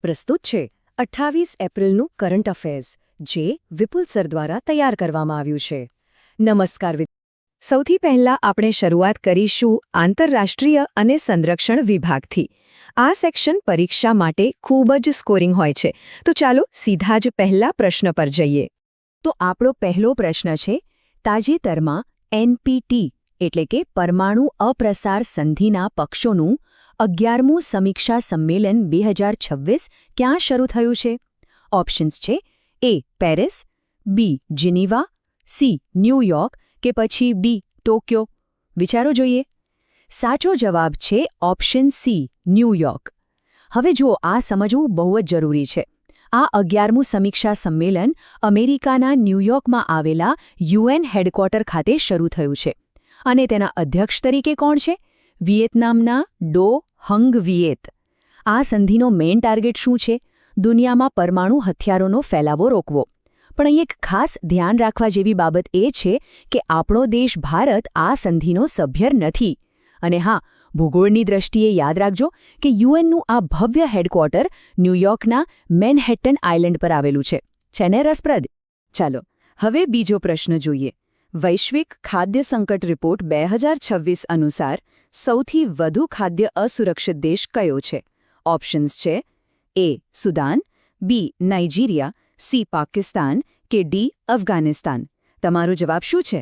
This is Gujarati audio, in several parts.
પ્રસ્તુત છે 28 એપ્રિલનું કરંટ અફેર્સ, જે વિપુલ સર દ્વારા તૈયાર કરવામાં આવ્યું છે. નમસ્કાર. સૌથી પહેલા આપણે શરૂઆત કરીશું આંતરરાષ્ટ્રીય અને સંરક્ષણ વિભાગથી. આ સેક્શન પરીક્ષા માટે ખૂબ જ સ્કોરિંગ હોય છે, તો ચાલો સીધા જ પહેલા પ્રશ્ન પર જઈએ. તો આપણો પહેલો પ્રશ્ન છે, તાજેતરમાં NPT એટલે કે પરમાણુ અપ્રસાર સંધિના પક્ષોનું 11મું સમીક્ષા સંમેલન 2026 ક્યાં શરૂ થયું છે? ઓપ્શન્સ છે A. Paris, B. Geneva, C. New York કે પછી D. ટોક્યો. વિચારો જોઈએ. સાચો જવાબ છે ઓપ્શન C. ન્યૂયોર્ક. હવે જુઓ, આ સમજવું બહુ જ જરૂરી છે. આ 11મું સમીક્ષા સંમેલન અમેરિકાના ન્યૂયોર્કમાં આવેલા UN હેડક્વાર્ટર ખાતે શરૂ થયું છે. અને તેના અધ્યક્ષ તરીકે કોણ છે? વિયેતનામના ડો હંગ વિયેત. આ સંધિનો મેઇન ટાર્ગેટ શું છે? દુનિયામાં પરમાણુ હથિયારોનો ફેલાવો રોકવો. પણ અહીં એક ખાસ ધ્યાન રાખવા જેવી બાબત એ છે કે આપણો દેશ ભારત આ સંધિનો સભ્ય નથી. અને હા, ભૂગોળની દ્રષ્ટિએ યાદ રાખજો કે યુએનનું આ ભવ્ય હેડક્વાર્ટર ન્યૂયોર્કના મેનહેટન આઇલેન્ડ પર આવેલું છે. છે ને રસપ્રદ? ચાલો હવે બીજો પ્રશ્ન જોઈએ. વૈશ્વિક ખાદ્ય સંકટ રિપોર્ટ 2026 અનુસાર સૌથી વધુ ખાદ્ય અસુરક્ષિત દેશ કયો છે? ઓપ્શન્સ છે A. Sudan, B. Nigeria, C. Pakistan કે D. અફઘાનિસ્તાન. તમારો જવાબ શું છે?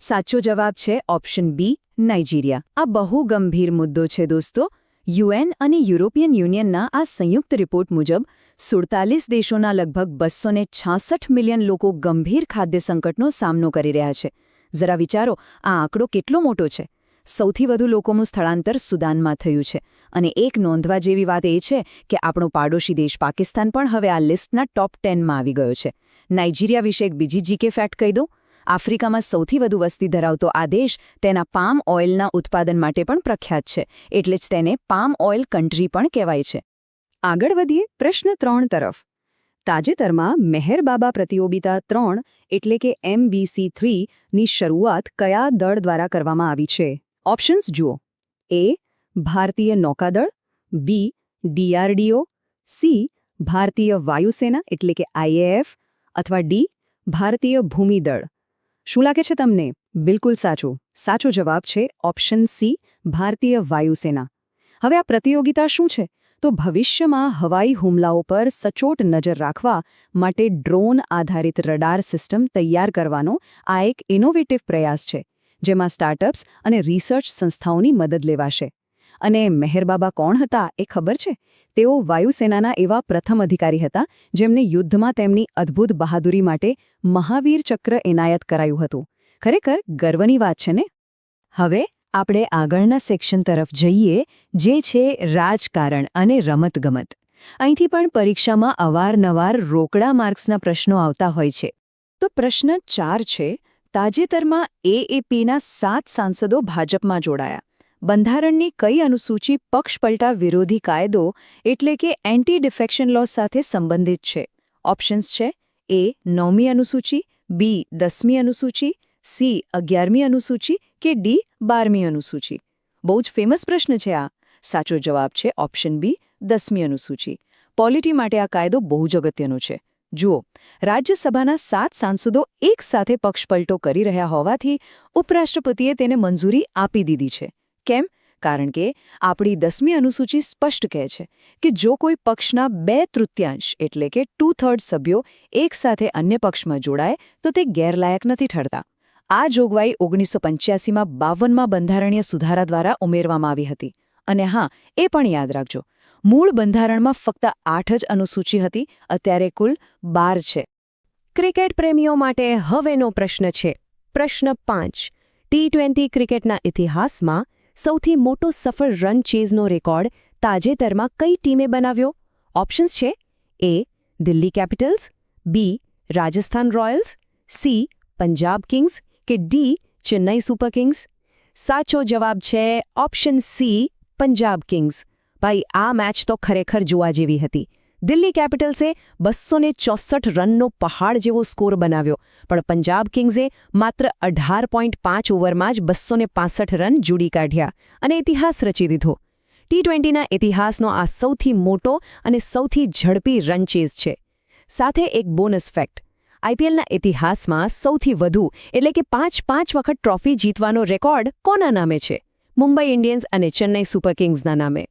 સાચો જવાબ છે ઓપ્શન B. નાઇજીરિયા. આ બહુ ગંભીર મુદ્દો છે દોસ્તો. UN અને યુરોપિયન યુનિયનના આ સંયુક્ત રિપોર્ટ મુજબ 47 દેશોના લગભગ 266 મિલિયન લોકો ગંભીર ખાદ્ય સંકટનો સામનો કરી રહ્યા છે. જરા વિચારો, આ આંકડો કેટલો મોટો છે. સૌથી વધુ લોકોનું સ્થળાંતર સુદાનમાં થયું છે. અને એક નોંધવા જેવી વાત એ છે કે આપણો પાડોશી દેશ પાકિસ્તાન પણ હવે આ લિસ્ટના ટોપ 10માં આવી ગયો છે. નાઇજીરિયા વિશે એક બીજી જીકે ફેક્ટ કહી દઉં. આફ્રિકામાં સૌથી વધુ વસ્તી ધરાવતો આ દેશ તેના પામ ઓઇલના ઉત્પાદન માટે પણ પ્રખ્યાત છે. એટલે જ તેને પામ ઓઇલ કન્ટ્રી પણ કહેવાય છે. આગળ વધીએ પ્રશ્ન 3 તરફ. તાજેતરમાં મેહર બાબા પ્રતિયોગિતા 3 એટલે કે MBC3 ની શરૂઆત કયા દળ દ્વારા કરવામાં આવી છે? ઓપ્શન્સ જુઓ. A. ભારતીય નૌકાદળ, B. DRDO, C. ભારતીય વાયુસેના એટલે કે IAF અથવા D. ભારતીય ભૂમિદળ. શું લાગે છે તમને? બિલકુલ સાચું. સાચો જવાબ છે ઓપ્શન C. ભારતીય વાયુસેના. હવે આ પ્રતિયોગિતા શું છે? તો ભવિષ્યમાં હવાઈ હુમલાઓ પર સચોટ નજર રાખવા માટે ડ્રોન આધારિત રડાર સિસ્ટમ તૈયાર કરવાનો આ એક ઇનોવેટિવ પ્રયાસ છે, જેમાં સ્ટાર્ટઅપ્સ અને રિસર્ચ સંસ્થાઓની મદદ લેવાશે. અને મેહર બાબા કોણ હતા એ ખબર છે? તેઓ વાયુસેનાના એવા પ્રથમ અધિકારી હતા જેમને યુદ્ધમાં તેમની અદ્ભુત બહાદુરી માટે મહાવીર ચક્ર એનાયત કરાયું હતું. ખરેખર ગર્વની વાત છે ને? હવે આપણે આગળના સેક્શન તરફ જઈએ, જે છે રાજકારણ અને રમતગમત. અહીંથી પણ પરીક્ષામાં અવારનવાર રોકડા માર્ક્સના પ્રશ્નો આવતા હોય છે. તો પ્રશ્ન 4 છે, તાજેતરમાં AAPના 7 સાંસદો ભાજપમાં જોડાયા. બંધારણની કઈ અનુસૂચિ પક્ષપલટા વિરોધી કાયદો એટલે કે એન્ટી ડિફેક્શન લો સાથે સંબંધિત છે? ઓપ્શન્સ છે A. 9મી અનુસૂચિ, B. 10મી અનુસૂચિ, C. 11મી અનુસૂચિ કે D. 12મી અનુસૂચિ. બહુ જ ફેમસ પ્રશ્ન છે આ. સાચો જવાબ છે ઓપ્શન B. 10મી અનુસૂચિ. પોલિટી માટે આ કાયદો બહુ જ અગત્યનો છે. જુઓ, રાજ્યસભાના 7 સાંસદો એક સાથે પક્ષપલટો કરી રહ્યા હોવાથી ઉપરાષ્ટ્રપતિએ તેને મંજૂરી આપી દીધી છે. કેમ? કારણ કે આપણી 10મી અનુસૂચિ સ્પષ્ટ કહે છે કે જો કોઈ પક્ષના 2/3 એટલે કે 2/3 સભ્યો એક સાથે અન્ય પક્ષમાં જોડાય તો તે ગેરલાયક નથી ઠરતા. આ જોગવાઈ 1985માં 52મા બંધારણીય સુધારા દ્વારા ઉમેરવામાં આવી હતી. અને હા, એ પણ યાદ રાખજો, મૂળ બંધારણમાં ફક્ત 8 જ અનુસૂચિ હતી, અત્યારે કુલ 12 છે. ક્રિકેટ પ્રેમીઓ માટે હવેનો પ્રશ્ન છે. પ્રશ્ન 5. T20 ક્રિકેટના ઇતિહાસમાં સૌથી મોટો સફળ રન ચેઝનો રેકોર્ડ તાજેતરમાં કઈ ટીમે બનાવ્યો? ઓપ્શન્સ છે A. Delhi Capitals, B. Rajasthan Royals, C. Punjab Kings કે D. Chennai super Kings. સાચો જવાબ છે ઓપ્શન C. પંજાબ કિંગ્સ. ભાઈ, આ મેચ તો ખરેખર જોવા જેવી હતી. દિલ્હી કેપિટલ્સે 264 રનનો પહાડ જેવો સ્કોર બનાવ્યો, પણ પંજાબ કિંગ્સે માત્ર 18.5 ઓવરમાં જ 265 રન જોડી કાઢ્યા અને ઇતિહાસ રચી દીધો. ટી20ના ઇતિહાસનો આ સૌથી મોટો અને સૌથી ઝડપી રન ચેઝ છે. સાથે એક બોનસ ફેક્ટ, આઈપીએલના ઇતિહાસમાં સૌથી વધુ એટલે કે 5 વખત ટ્રોફી જીતવાનો રેકોર્ડ કોના નામે છે? મુંબઈ ઇન્ડિયન્સ અને ચેન્નઈ સુપર કિંગ્સના નામે.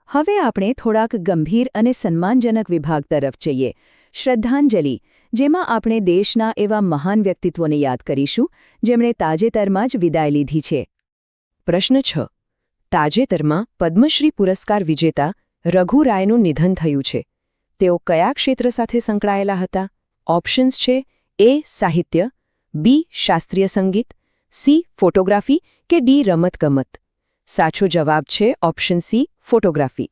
હવે આપણે થોડાક ગંભીર અને સન્માનજનક વિભાગ તરફ જઈએ. શ્રદ્ધાંજલિ, જેમાં આપણે દેશના એવા મહાન વ્યક્તિત્વોને યાદ કરીશું જેમણે તાજેતરમાં જ વિદાય લીધી છે. પ્રશ્ન 6. તાજેતરમાં પદ્મશ્રી પુરસ્કાર વિજેતા રઘુ રાયનું નિધન થયું છે. તેઓ કયા ક્ષેત્ર સાથે સંકળાયેલા હતા? ઓપ્શન્સ છે: એ. સાહિત્ય, બી. શાસ્ત્રીય સંગીત, સી. ફોટોગ્રાફી કે ડી. રમતગમત. સાચો જવાબ છે option C, photography.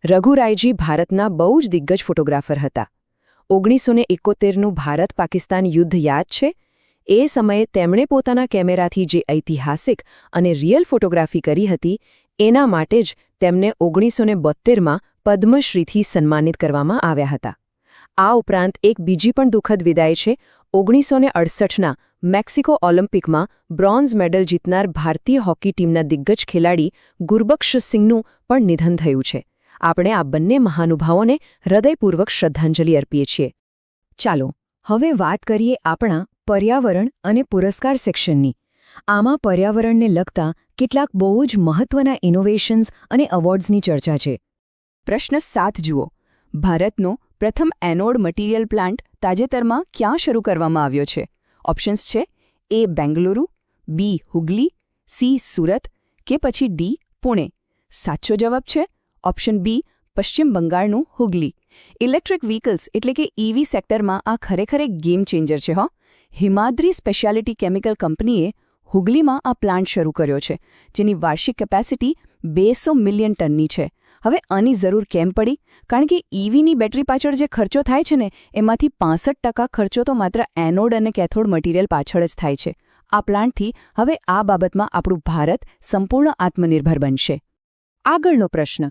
Raghu Rayji ભારતના બહુ જ દિગ્ગજ ફોટોગ્રાફર હતા. 1971નું ભારત-પાકિસ્તાન યુદ્ધ યાદ છે? એ સમયે તેમણે પોતાના કેમેરાથી જે ઐતિહાસિક અને રિયલ ફોટોગ્રાફી કરી હતી, એના માટે જ તેમને 1972માં પદ્મશ્રીથી સન્માનિત કરવામાં આવ્યા હતા. આ ઉપરાંત એક બીજી પણ દુઃખદ વિદાય છે. 1968ના મેક્સિકો ઓલિમ્પિકમાં બ્રોન્ઝ મેડલ જીતનાર ભારતીય હોકી ટીમના દિગ્ગજ ખેલાડી ગુરબક્ષ સિંહનું પણ નિધન થયું છે. આપણે આ બંને મહાનુભાવોને હૃદયપૂર્વક શ્રદ્ધાંજલિ અર્પીએ છીએ. ચાલો હવે વાત કરીએ આપણા પર્યાવરણ અને પુરસ્કાર સેક્શનની. આમાં પર્યાવરણને લગતા કેટલાક બહુ જ મહત્વના ઇનોવેશન્સ અને એવોર્ડ્સની ચર્ચા છે. પ્રશ્ન 7 જુઓ. ભારતનો પ્રથમ એનોડ મટીરિયલ પ્લાન્ટ તાજેતરમાં ક્યાં શરૂ કરવામાં આવ્યો છે? ઓપ્શન્સ છે: એ. બેંગલુરુ, બી. હુગલી, સી. સુરત કે પછી ડી. પુણે. સાચો જવાબ છે ઓપ્શન બી, પશ્ચિમ બંગાળનું હુગલી. ઇલેક્ટ્રિક વ્હીકલ્સ એટલે કે ઈવી સેક્ટરમાં આ ખરેખર એક ગેમ ચેન્જર છે. હિમાદ્રી સ્પેશિયાલિટી કેમિકલ કંપનીએ હુગલીમાં આ પ્લાન્ટ શરૂ કર્યો છે, જેની વાર્ષિક કેપેસિટી 200 મિલિયન ટનની છે. હવે આની જરૂર કેમ પડી? કારણ કે ઈવીની બેટરી પાછળ જે ખર્ચો થાય છે ને, એમાંથી 65% ખર્ચો તો માત્ર એનોડ અને કેથોડ મટીરિયલ પાછળ જ થાય છે. આ પ્લાન્ટથી હવે આ બાબતમાં આપણું ભારત સંપૂર્ણ આત્મનિર્ભર બનશે. આગળનો પ્રશ્ન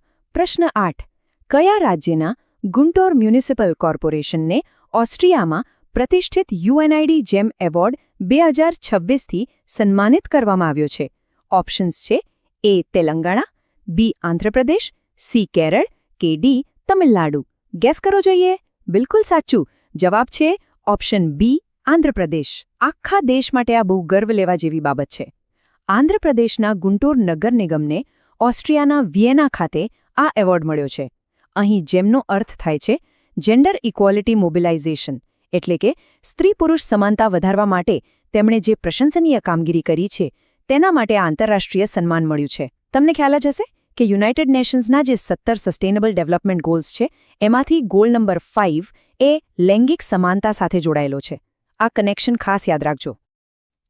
8. કયા રાજ્યના ગુન્ટોર મ્યુનિસિપલ કોર્પોરેશનને ઓસ્ટ્રિયામાં પ્રતિષ્ઠિત યુએનઆઈડી જેમ એવોર્ડ 2026થી સન્માનિત કરવામાં આવ્યો છે? ઓપ્શન્સ છે: એ. તેલંગાણા, બી. આંધ્રપ્રદેશ, સી. કેરળ કે ડી. તમિલનાડુ. ગેસ કરો જોઈએ. બિલકુલ સાચું જવાબ છે ઓપ્શન બી, આંધ્રપ્રદેશ. આખા દેશ માટે આ બહુ ગર્વ લેવા જેવી બાબત છે. આંધ્રપ્રદેશના ગુન્ટોર નગર નિગમને ઓસ્ટ્રિયાના વિયેના ખાતે આ એવોર્ડ મળ્યો છે. અહીં જેમનો અર્થ થાય છે જેન્ડર ઇક્વાલિટી મોબિલાઇઝેશન, એટલે કે સ્ત્રી-પુરુષ સમાનતા વધારવા માટે તેમણે જે પ્રશંસનીય કામગીરી કરી છે તેના માટે આ આંતરરાષ્ટ્રીય સન્માન મળ્યું છે. તમને ખ્યાલ જ હશે કે યુનાઇટેડ નેશન્સના જે 17 સસ્ટેનેબલ ડેવલપમેન્ટ ગોલ્સ છે, એમાંથી ગોલ નંબર 5 એ લૈંગિક સમાનતા સાથે જોડાયેલો છે. આ કનેક્શન ખાસ યાદ રાખજો.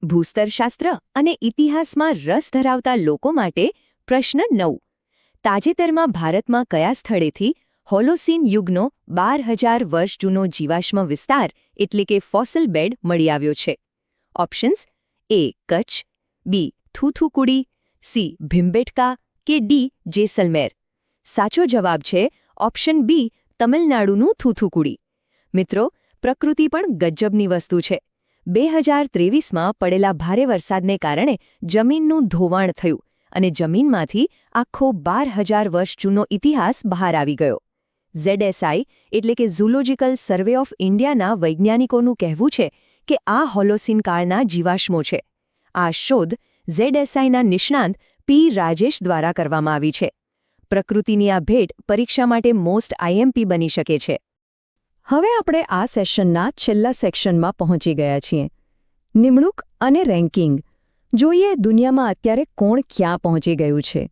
ભૂસ્તરશાસ્ત્ર અને ઇતિહાસમાં રસ ધરાવતા લોકો માટે પ્રશ્ન 9. તાજેતરમાં ભારતમાં કયા સ્થળેથી હોલોસીન યુગનો 12,000 વર્ષ જૂનો જીવાશ્મ વિસ્તાર એટલે કે ફોસિલ બેડ મળી આવ્યો છે? ઓપ્શન્સ: એ. કચ્છ, બી. થૂથુકુડી, સી. ભીમબેટકા કે ડી. જેસલમેર. સાચો જવાબ છે ઓપ્શન બી, તમિલનાડુનું થૂથુકુડી. મિત્રો, પ્રકૃતિ પણ ગજબની વસ્તુ છે. 2023માં પડેલા ભારે વરસાદને કારણે જમીનનું ધોવાણ થયું અને જમીનમાંથી આખો 12,000 વર્ષ જૂનો ઇતિહાસ બહાર આવી ગયો. ZSI એટલે કે ઝૂલોજિકલ સર્વે ઓફ ઇન્ડિયાના વૈજ્ઞાનિકોનું કહેવું છે કે આ હોલોસીન કાળના જીવાશ્મો છે. આ શોધ ZSIના નિષ્ણાંત પી. રાજેશ દ્વારા કરવામાં આવી છે. પ્રકૃતિની આ ભેટ પરીક્ષા માટે મોસ્ટ IMP બની શકે છે. હવે આપણે આ સેશનના છેલ્લા સેક્શનમાં પહોંચી ગયા છીએ. નિમણૂક અને રેન્કિંગ. જોઈએ દુનિયામાં અત્યારે કોણ ક્યાં પહોંચી ગયું છે.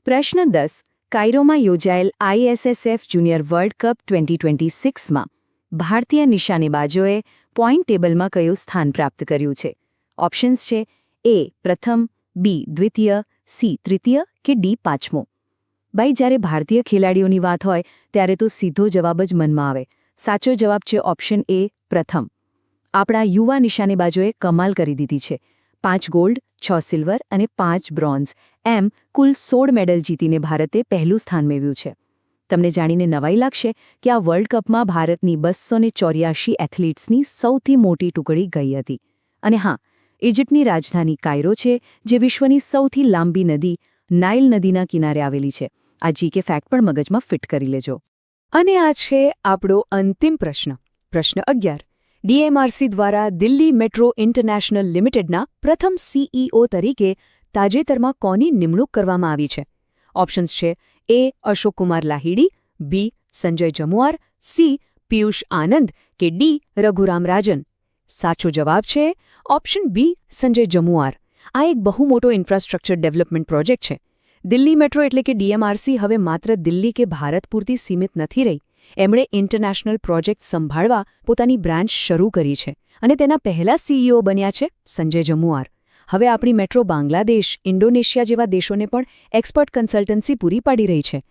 પ્રશ્ન 10. કાયરોમાં યોજાયેલ ISSF જુનિયર વર્લ્ડ કપ 2026માં ભારતીય નિશાનેબાજોએ પોઈન્ટ ટેબલમાં કયું સ્થાન પ્રાપ્ત કર્યું છે? ઓપ્શન્સ છે: એ. પ્રથમ, બી. દ્વિતીય, સી. તૃતીય કે ડી. પાંચમો. ભાઈ, જ્યારે ભારતીય ખેલાડીઓની વાત હોય ત્યારે તો સીધો જવાબ જ મનમાં આવે. સાચો જવાબ છે ઓપ્શન એ, પ્રથમ. આપણા યુવા નિશાનેબાજોએ કમાલ કરી દીધી છે. 5 ગોલ્ડ, 6 સિલ્વર અને 5 બ્રોન્ઝ, એમ કુલ 16 મેડલ જીતીને ભારતે પહેલું સ્થાન મેળવ્યું છે. તમને જાણીને નવાઈ લાગશે કે આ વર્લ્ડ કપમાં ભારતની 284 એથ્લીટ્સની સૌથી મોટી ટુકડી ગઈ હતી. અને હા, ઇજિપ્તની રાજધાની કાયરો છે, જે વિશ્વની સૌથી લાંબી નદી નાઇલ નદીના કિનારે આવેલી છે. આ જીકે ફેક્ટ પણ મગજમાં ફિટ કરી લેજો. અને આ છે આપણો અંતિમ પ્રશ્ન. પ્રશ્ન 11. ડીએમઆરસી દ્વારા દિલ્હી મેટ્રો ઇન્ટરનેશનલ લિમિટેડના પ્રથમ સીઈઓ તરીકે તાજેતરમાં કોની નિમણૂક કરવામાં આવી છે? ઓપ્શન્સ છે એ. અશોક કુમાર લાહિડી, બી. સંજય જમુઆર, સી. પિયુષ આનંદ કે ડી. રઘુરામ રાજન. સાચો જવાબ છે ઓપ્શન બી, સંજય જમુઆર. આ એક બહુ મોટો ઇન્ફ્રાસ્ટ્રક્ચર ડેવલપમેન્ટ પ્રોજેક્ટ છે. દિલ્હી મેટ્રો એટલે કે ડીએમઆરસી હવે માત્ર દિલ્હી કે ભારત પૂરતી સીમિત નથી રહી. એમણે ઇન્ટરનેશનલ પ્રોજેક્ટ સંભાળવા પોતાની બ્રાન્ચ શરૂ કરી છે અને તેના પહેલા સીઈઓ બન્યા છે સંજય જમુઆર. હવે આપણી મેટ્રો બાંગ્લાદેશ, ઇન્ડોનેશિયા જેવા દેશોને પણ એક્સપર્ટ કન્સલ્ટન્સી પૂરી પાડી રહી છે